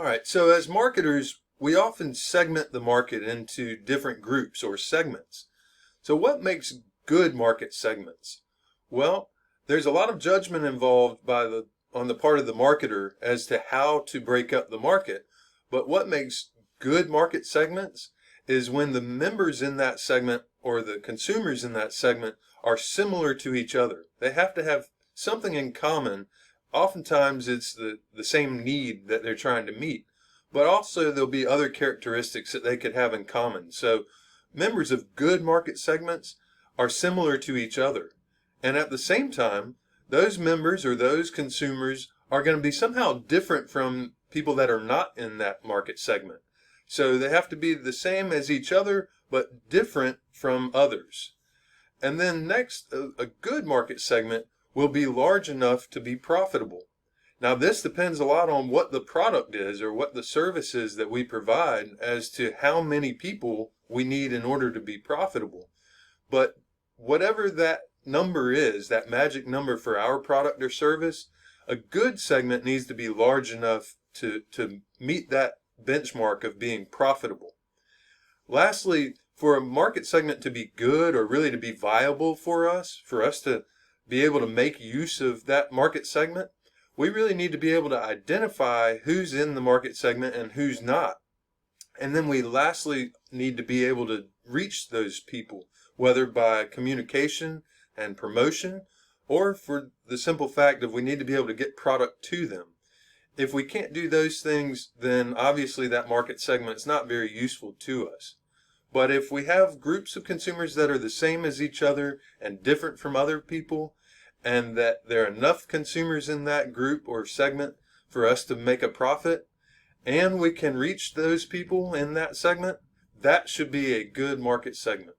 All right, so as marketers, we often segment the market into different groups or segments. So what makes good market segments? Well, there's a lot of judgment involved on the part of the marketer as to how to break up the market. But what makes good market segments is when the members in that segment or the consumers in that segment are similar to each other. They have to have something in common. Oftentimes it's the same need that they're trying to meet, but also there'll be other characteristics that they could have in common. So members of good market segments are similar to each other. And at the same time, those members or those consumers are going to be somehow different from people that are not in that market segment. So they have to be the same as each other, but different from others. And then next, a good market segment will be large enough to be profitable. Now, this depends a lot on what the product is or what the service is that we provide as to how many people we need in order to be profitable. But whatever that number is, that magic number for our product or service, a good segment needs to be large enough to meet that benchmark of being profitable. Lastly, for a market segment to be good or really to be viable for us to be able to make use of that market segment, we really need to be able to identify who's in the market segment and who's not. And then we lastly need to be able to reach those people, whether by communication and promotion, or for the simple fact of we need to be able to get product to them. If we can't do those things, then obviously that market segment is not very useful to us. But if we have groups of consumers that are the same as each other and different from other people, and that there are enough consumers in that group or segment for us to make a profit, and we can reach those people in that segment, that should be a good market segment.